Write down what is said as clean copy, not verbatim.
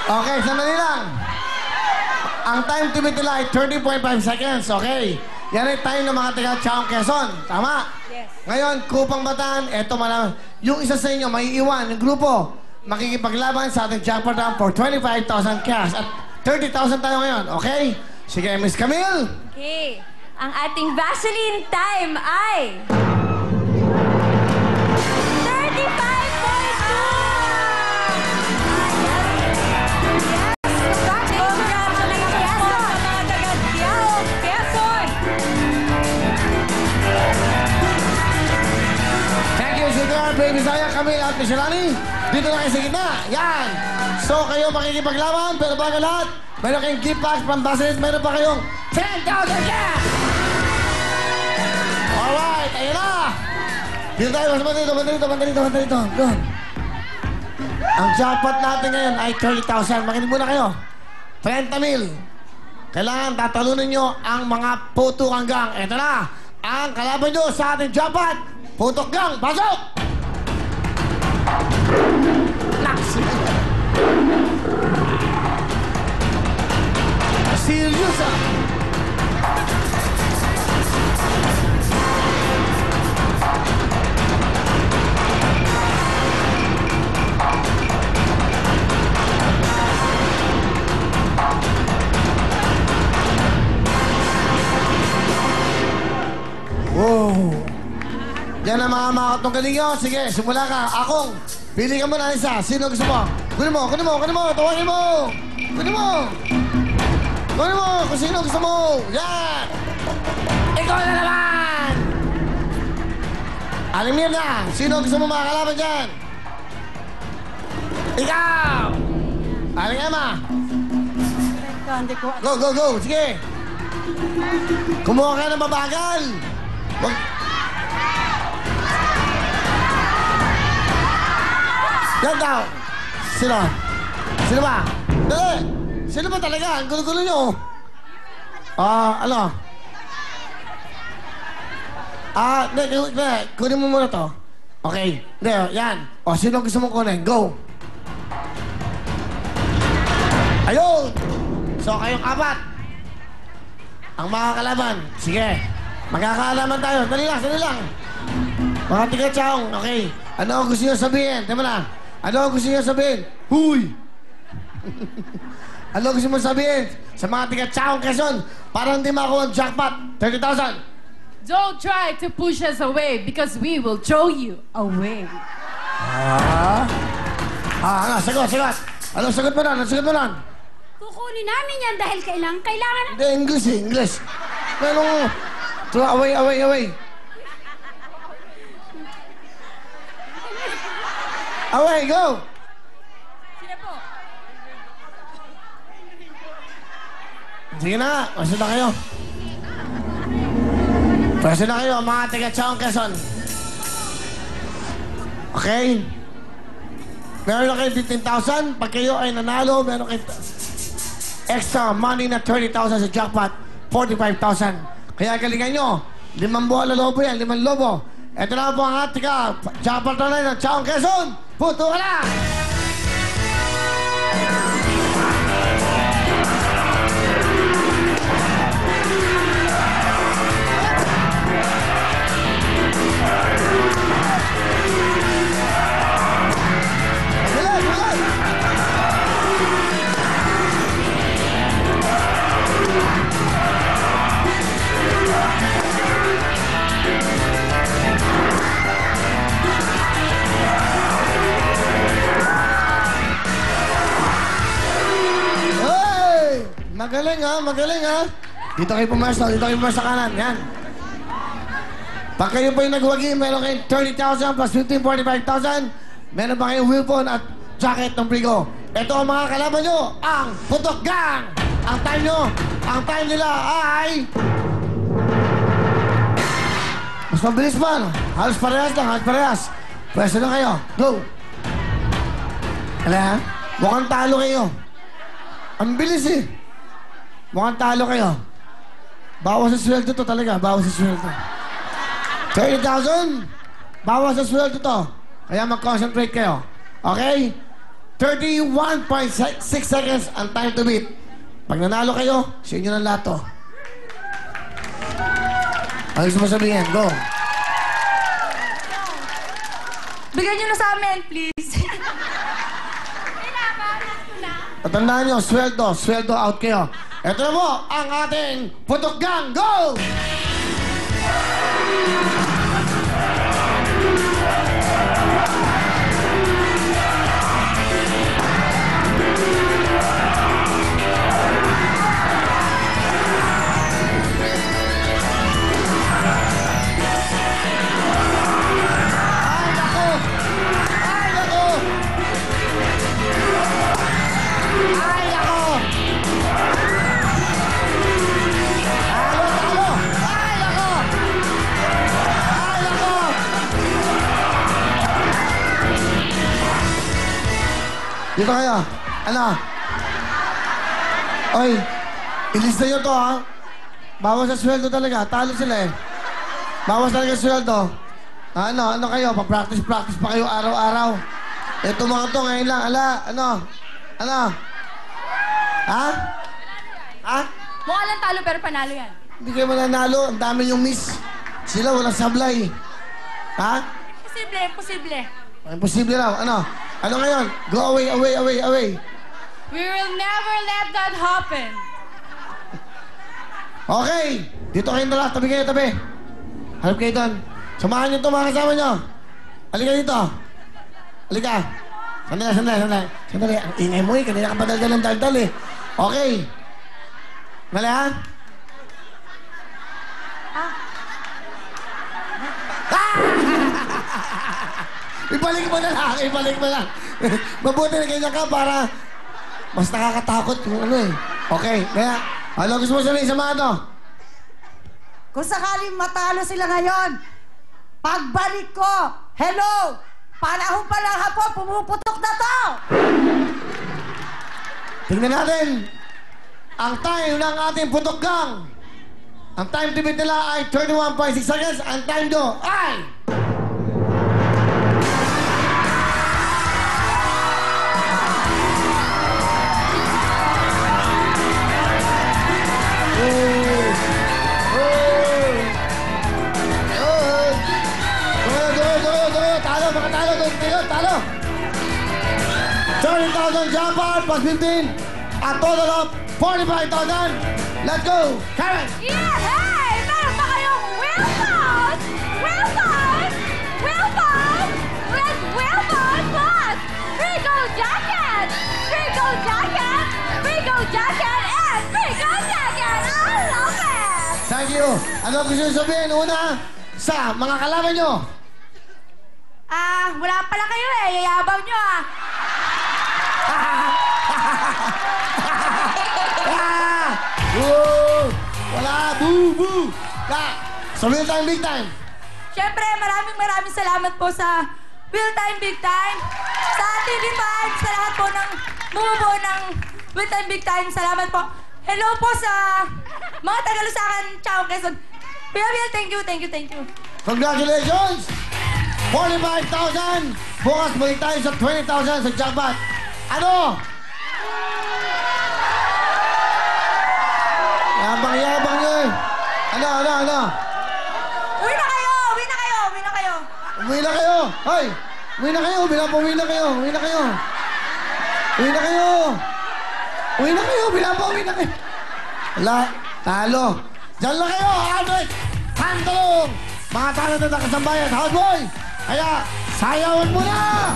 Okay, sandali lang. Ang time limit nila ay 30.5 seconds, okay? Yan ay time ng mga taga-Chaong Quezon. Tama? Yes. Ngayon, Kupang Bataan, eto malam. Yung isa sa inyo, may iwan, yung grupo, makikipaglaban sa ating jackpot round for 25,000 cash. At 30,000 tayo ngayon, okay? Sige, Miss Camille. Okay. Ang ating Vaseline time ay... 35.2! Baby Zaya, Camille at Michelani. Dito na kayo sa gitna. Yan. So, kayo makikipaglaban. Pero bago lahat, meron kayong gift packs, pambasis. Meron pa kayong 10,000 cash! Alright, ayun na. Dito tayo. Banda dito. Go. Ang jackpot natin ngayon ay 30,000. Makinig muna kayo. 30,000. Kailangan tatalunin nyo ang mga putukang gang. Ito na. Ang kalaban nyo sa ating jackpot. Putok gang. Pasok! Serious ah! Wow! Yan ang mga makatunggaling nyo. Sige, simula ka. Akong, pili ka muna isa. Sino gusto mo? Kunin mo. Tawagin mo. Kunin mo. Kung sino gusto mo. Yan. Ikaw na naman. Alimir na. Sino gusto mo makakalaban dyan? Ikaw. Aling Emma. Go. Sige. Kumuha ka ng mabagal. Wag... Yan daw. Sino? Sino ba? Dali. Sino ba talaga? Ang gulo-gulo nyo. Ano? Hindi. Kunin mo muna to. Okay. Hindi, yan. Sino gusto mong kunin? Go. Ayun. So, kayong apat. Ang mga kalaban. Sige. Magkakaalaman tayo. Dali lang. Mga tiga-Chaong. Okay. Ano ang gusto nyo sabihin? Tama na. Ano ang gusto nyo sabihin? Huy! Ano ang gusto mo sabihin sa mga tiga-Chaong Quezon para hindi makuha ang jackpot? 30,000! Don't try to push us away because we will throw you away. Sagot. Anong sagot mo nun? Kukunin namin yan dahil kailangan... Hindi, English. Anong... Away. Away, go! Sila po. Sige na, pwede na kayo, mga taga-Chaong Quezon. Okay? Meron na kayo 15,000. Pag kayo ay nanalo, meron kayo extra money na 30,000 sa jackpot, 45,000. Kaya galingan nyo, 5 buwan na lobo yan, 5 lobo. Ito na po ang ating jackpot na ng Chaong Quezon. Puto ka na! Magaling ha. Dito kayo pumasok sa kanan. Yan. Pag kayo po yung nagwagi, meron kayong 30,000 plus 15, 45,000. Meron pa kayong weapon at jacket ng Brigo. Ito ang mga kalaban nyo, ang Putok Gang. Ang time nila ay... Mas mabilis man. Halos parehas. Pwesto na kayo. Go. Ala, mukhang talo kayo. Ang bilis eh. Mukhang talo kayo. Bawas sa sweldo to talaga. 30,000. Bawas sa sweldo to. Kaya mag-concentrate kayo. Okay? 31.6 seconds ang time to beat. Pag nanalo kayo, sa inyo ng lato. Ano gusto mo sabihin? Go. Bigyan nyo na sa amin, please. Patandaan nyo, sweldo out kayo. Ito na po ang ating Putok Gang. Go! Dito kayo. Ano? Oy, ilista nyo to, ha? Bawas sa sweldo talaga. Talo sila, eh. Bawas talaga sa sweldo. Ano kayo? Pa-practice pa kayo araw-araw. Ito mga to, ngayon lang. Ano? Ha? Ha? Mukha lang talo pero panalo yan. Hindi kayo mananalo. Ang dami yung miss. Sila walang sablay. Ha? Posible. Imposible raw. Ano ngayon? Go away. We will never let that happen. Okay. Dito kayo na lang. Tabi kayo, tabi. Halip kayo doon. Samahan niyo ito mga kasama niyo. Halika dito. Halika. Sandali. Ang ingay mo eh. Kanina ka pa daldal ng daldal eh. Okay. Mali ha? Ibalik mo na lang. Mabuti na ganyan ka para mas nakakatakot yung ano eh. Okay, kaya, ano gusto mo sabihin sa mga to? Kung sakaling matalo sila ngayon, pagbalik ko, hello! Panahon pa lang hapon, pumuputok na to! Tingnan natin ang time ng ating Putok Gang. Ang time to beat nila ay 31.6 seconds. Ang time do ay... Talo! 30,000 jackpot plus 15, a total of 45,000. Let's go! Karen! Yeah! Hey! Meron pa kayong Wilford! With Wilford plus free gold jacket! Free gold jacket! And free gold jacket! I love it! Thank you! Ano gusto nyo sabihin? Una, sa mga kalaban nyo. Wala pala kayo eh. Yayabang nyo Wala! Boo! Sa Real Time Big Time. Siyempre, maraming salamat po sa Real Time Big Time, sa TV5, sa lahat po ng bumubuo ng Real Time Big Time. Salamat po. Hello po sa mga Tagalusakan. Ciao, Quezon. Real, thank you. Congratulations! 45,000! Bukas balik tayo sa 20,000 sa jackpot. Ano? Yabang nyo eh. Ano? Uwi na kayo! Umuwi na kayo! Hoy! Umuwi na kayo! Bilang pa uwi na kayo! Wala. Talo. Diyan lang kayo! Albert! Tantalong! Mga talent na kasambayan! Houseboy! Kaya, sayawan mo na!